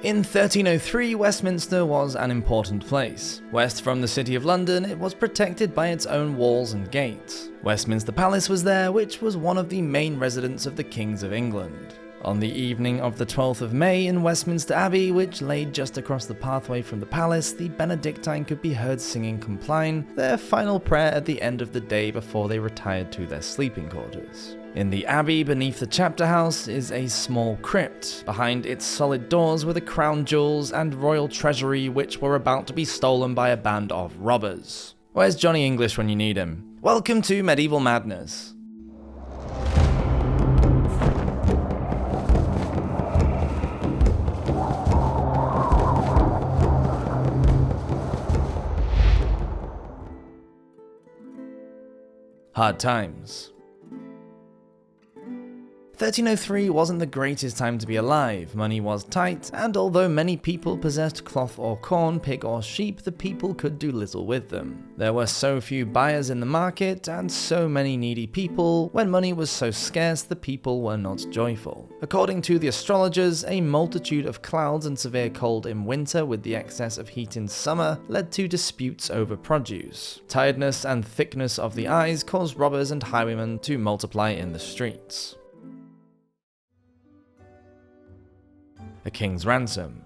In 1303, Westminster was an important place. West from the City of London, it was protected by its own walls and gates. Westminster Palace was there, which was one of the main residences of the Kings of England. On the evening of the 12th of May in Westminster Abbey, which lay just across the pathway from the palace, the Benedictine could be heard singing compline, their final prayer at the end of the day before they retired to their sleeping quarters. In the abbey, beneath the chapter house, is a small crypt. Behind its solid doors were the crown jewels and royal treasury, which were about to be stolen by a band of robbers. Where's Johnny English when you need him? Welcome to Medieval Madness. Hard times. 1303 wasn't the greatest time to be alive, money was tight, and although many people possessed cloth or corn, pig or sheep, the people could do little with them. There were so few buyers in the market, and so many needy people, when money was so scarce the people were not joyful. According to the astrologers, a multitude of clouds and severe cold in winter with the excess of heat in summer led to disputes over produce. Tiredness and thickness of the eyes caused robbers and highwaymen to multiply in the streets. A King's Ransom.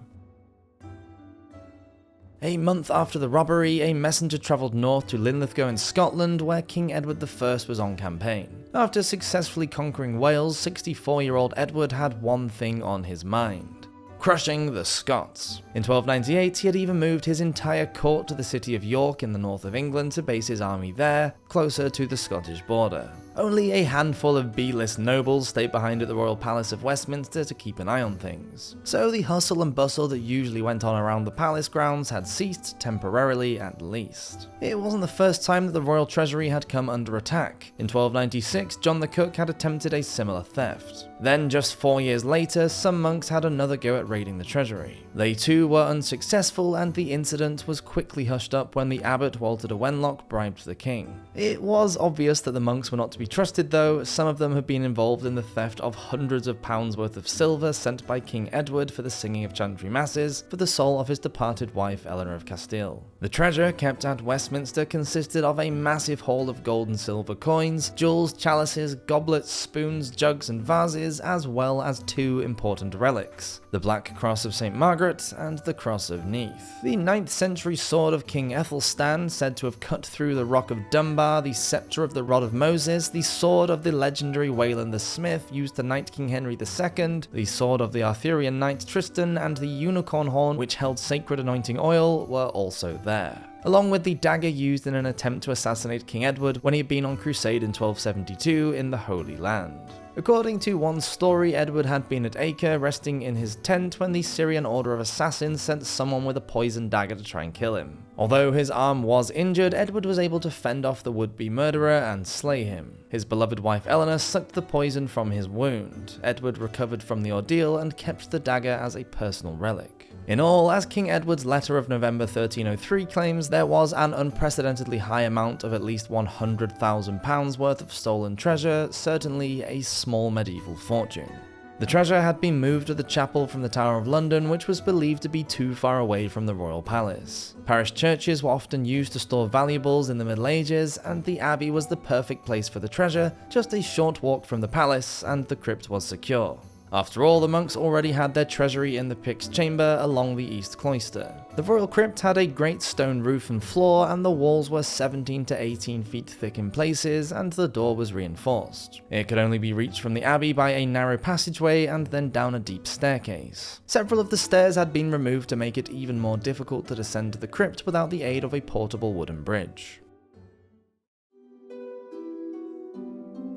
A month after the robbery, a messenger travelled north to Linlithgow in Scotland, where King Edward I was on campaign. After successfully conquering Wales, 64-year-old Edward had one thing on his mind: crushing the Scots. In 1298, he had even moved his entire court to the city of York in the north of England to base his army there, closer to the Scottish border. Only a handful of B-list nobles stayed behind at the Royal Palace of Westminster to keep an eye on things. So the hustle and bustle that usually went on around the palace grounds had ceased, temporarily at least. It wasn't the first time that the royal treasury had come under attack. In 1296, John the Cook had attempted a similar theft. Then, just 4 years later, some monks had another go at raiding the treasury. They too were unsuccessful, and the incident was quickly hushed up when the abbot Walter de Wenlock bribed the king. It was obvious that the monks were not to be trusted though. Some of them had been involved in the theft of hundreds of pounds worth of silver sent by King Edward for the singing of chantry masses for the soul of his departed wife Eleanor of Castile. The treasure kept at Westminster consisted of a massive haul of gold and silver coins, jewels, chalices, goblets, spoons, jugs and vases, as well as two important relics: the Black Cross of St. Margaret and the Cross of Neath. The 9th century sword of King Ethelstan, said to have cut through the Rock of Dunbar, the sceptre of the Rod of Moses, the sword of the legendary Wayland the Smith used to knight King Henry II, the sword of the Arthurian knight Tristan, and the unicorn horn which held sacred anointing oil were also there, along with the dagger used in an attempt to assassinate King Edward when he had been on crusade in 1272 in the Holy Land. According to one story, Edward had been at Acre, resting in his tent, when the Syrian Order of Assassins sent someone with a poisoned dagger to try and kill him. Although his arm was injured, Edward was able to fend off the would-be murderer and slay him. His beloved wife Eleanor sucked the poison from his wound. Edward recovered from the ordeal and kept the dagger as a personal relic. In all, as King Edward's letter of November 1303 claims, there was an unprecedentedly high amount of at least £100,000 worth of stolen treasure, certainly a small medieval fortune. The treasure had been moved to the chapel from the Tower of London, which was believed to be too far away from the royal palace. Parish churches were often used to store valuables in the Middle Ages, and the abbey was the perfect place for the treasure, just a short walk from the palace, and the crypt was secure. After all, the monks already had their treasury in the Pyx chamber along the east cloister. The royal crypt had a great stone roof and floor, and the walls were 17 to 18 feet thick in places, and the door was reinforced. It could only be reached from the abbey by a narrow passageway and then down a deep staircase. Several of the stairs had been removed to make it even more difficult to descend to the crypt without the aid of a portable wooden bridge.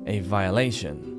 A violation.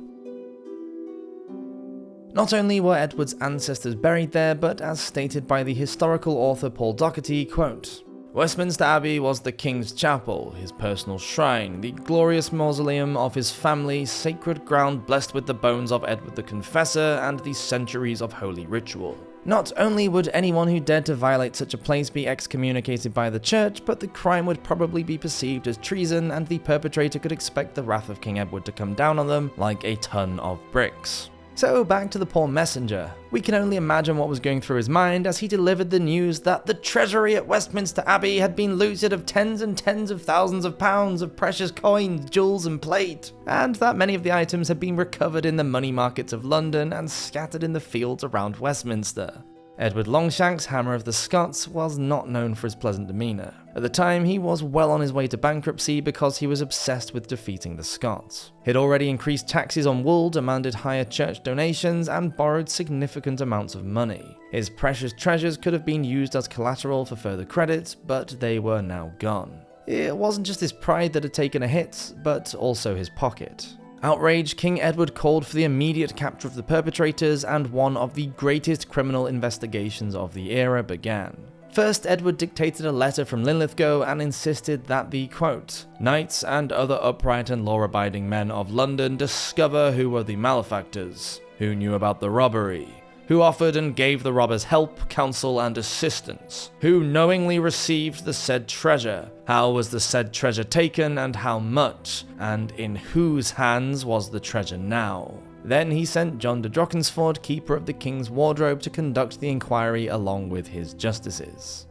Not only were Edward's ancestors buried there, but as stated by the historical author Paul Doherty, quote, "Westminster Abbey was the king's chapel, his personal shrine, the glorious mausoleum of his family, sacred ground blessed with the bones of Edward the Confessor and the centuries of holy ritual. Not only would anyone who dared to violate such a place be excommunicated by the church, but the crime would probably be perceived as treason, and the perpetrator could expect the wrath of King Edward to come down on them like a ton of bricks." So back to the poor messenger. We can only imagine what was going through his mind as he delivered the news that the treasury at Westminster Abbey had been looted of tens and tens of thousands of pounds of precious coins, jewels and plate, and that many of the items had been recovered in the money markets of London and scattered in the fields around Westminster. Edward Longshanks, Hammer of the Scots, was not known for his pleasant demeanour. At the time, he was well on his way to bankruptcy because he was obsessed with defeating the Scots. He'd already increased taxes on wool, demanded higher church donations, and borrowed significant amounts of money. His precious treasures could have been used as collateral for further credit, but they were now gone. It wasn't just his pride that had taken a hit, but also his pocket. Outraged, King Edward called for the immediate capture of the perpetrators, and one of the greatest criminal investigations of the era began. First, Edward dictated a letter from Linlithgow and insisted that the, quote, "Knights and other upright and law-abiding men of London discover who were the malefactors, who knew about the robbery, who offered and gave the robbers help, counsel, and assistance, who knowingly received the said treasure, how was the said treasure taken and how much, and in whose hands was the treasure now." Then he sent John de Drockenford, keeper of the king's wardrobe, to conduct the inquiry along with his justices.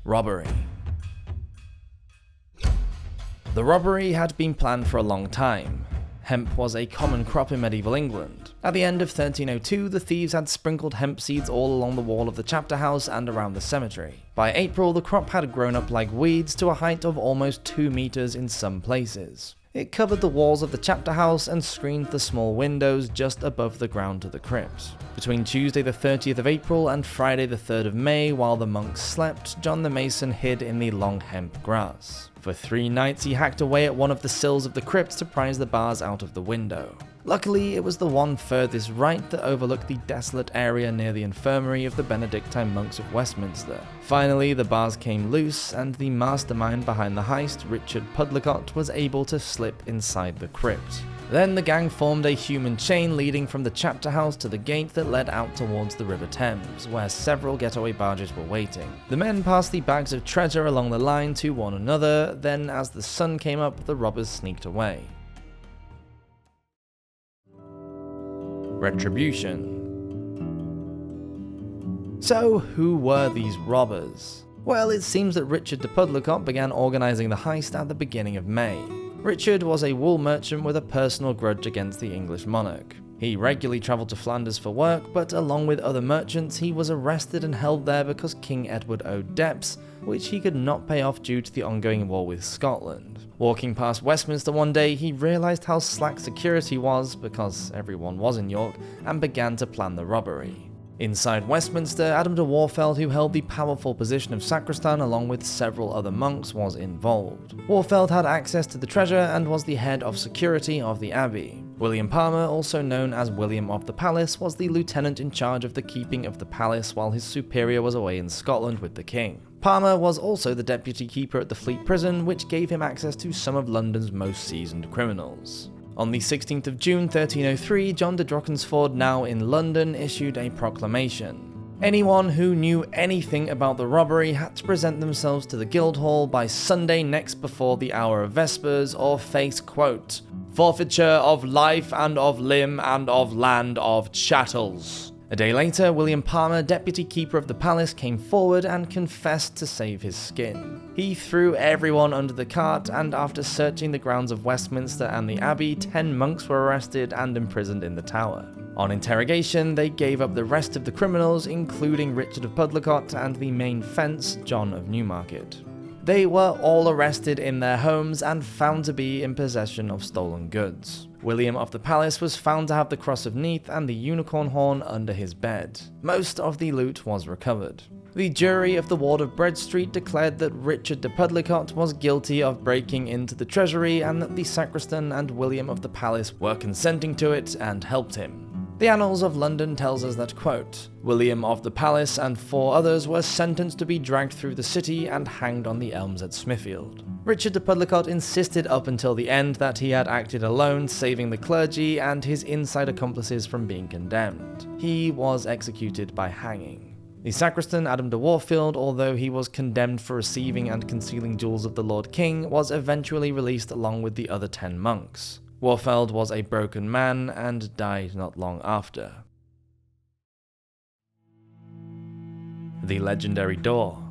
Robbery. The robbery had been planned for a long time. Hemp was a common crop in medieval England. At the end of 1302, the thieves had sprinkled hemp seeds all along the wall of the chapter house and around the cemetery. By April, the crop had grown up like weeds to a height of almost 2 meters in some places. It covered the walls of the chapter house and screened the small windows just above the ground to the crypt. Between Tuesday the 30th of April and Friday the 3rd of May, while the monks slept, John the Mason hid in the long hemp grass. For 3 nights he hacked away at one of the sills of the crypt to prise the bars out of the window. Luckily, it was the one furthest right that overlooked the desolate area near the infirmary of the Benedictine monks of Westminster. Finally, the bars came loose, and the mastermind behind the heist, Richard Pudlicott, was able to slip inside the crypt. Then the gang formed a human chain leading from the chapter house to the gate that led out towards the River Thames, where several getaway barges were waiting. The men passed the bags of treasure along the line to one another, then as the sun came up, the robbers sneaked away. Retribution. So, who were these robbers? Well, it seems that Richard de Pudlicott began organising the heist at the beginning of May. Richard was a wool merchant with a personal grudge against the English monarch. He regularly travelled to Flanders for work, but along with other merchants, he was arrested and held there because King Edward owed debts, which he could not pay off due to the ongoing war with Scotland. Walking past Westminster one day, he realised how slack security was, because everyone was in York, and began to plan the robbery. Inside Westminster, Adam de Warfeld, who held the powerful position of sacristan along with several other monks, was involved. Warfeld had access to the treasure and was the head of security of the abbey. William Palmer, also known as William of the Palace, was the lieutenant in charge of the keeping of the palace while his superior was away in Scotland with the king. Palmer was also the deputy keeper at the Fleet Prison, which gave him access to some of London's most seasoned criminals. On the 16th of June 1303, John de Drockenford, now in London, issued a proclamation. Anyone who knew anything about the robbery had to present themselves to the Guildhall by Sunday next before the hour of Vespers, or face, quote, "forfeiture of life and of limb and of land of chattels." A day later, William Palmer, deputy keeper of the palace, came forward and confessed to save his skin. He threw everyone under the cart, and after searching the grounds of Westminster and the Abbey, 10 monks were arrested and imprisoned in the Tower. On interrogation, they gave up the rest of the criminals, including Richard of Pudlicott and the main fence, John of Newmarket. They were all arrested in their homes and found to be in possession of stolen goods. William of the Palace was found to have the Cross of Neath and the unicorn horn under his bed. Most of the loot was recovered. The jury of the ward of Bread Street declared that Richard de Pudlicott was guilty of breaking into the treasury and that the sacristan and William of the Palace were consenting to it and helped him. The Annals of London tells us that, quote, "William of the Palace and 4 others were sentenced to be dragged through the city and hanged on the elms at Smithfield." Richard de Pudlicott insisted up until the end that he had acted alone, saving the clergy and his inside accomplices from being condemned. He was executed by hanging. The sacristan, Adam de Warfield, although he was condemned for receiving and concealing jewels of the Lord King, was eventually released along with the other 10 monks. Warfeld was a broken man and died not long after. The legendary door.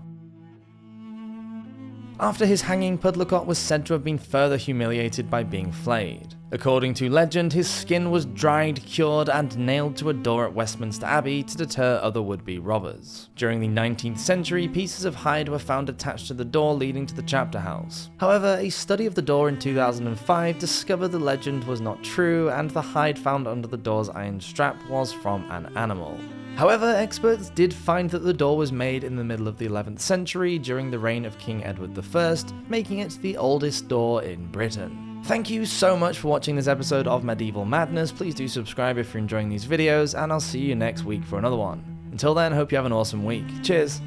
After his hanging, Pudlicott was said to have been further humiliated by being flayed. According to legend, his skin was dried, cured, and nailed to a door at Westminster Abbey to deter other would-be robbers. During the 19th century, pieces of hide were found attached to the door leading to the chapter house. However, a study of the door in 2005 discovered the legend was not true, and the hide found under the door's iron strap was from an animal. However, experts did find that the door was made in the middle of the 11th century during the reign of King Edward I, making it the oldest door in Britain. Thank you so much for watching this episode of Medieval Madness. Please do subscribe if you're enjoying these videos, and I'll see you next week for another one. Until then, hope you have an awesome week. Cheers!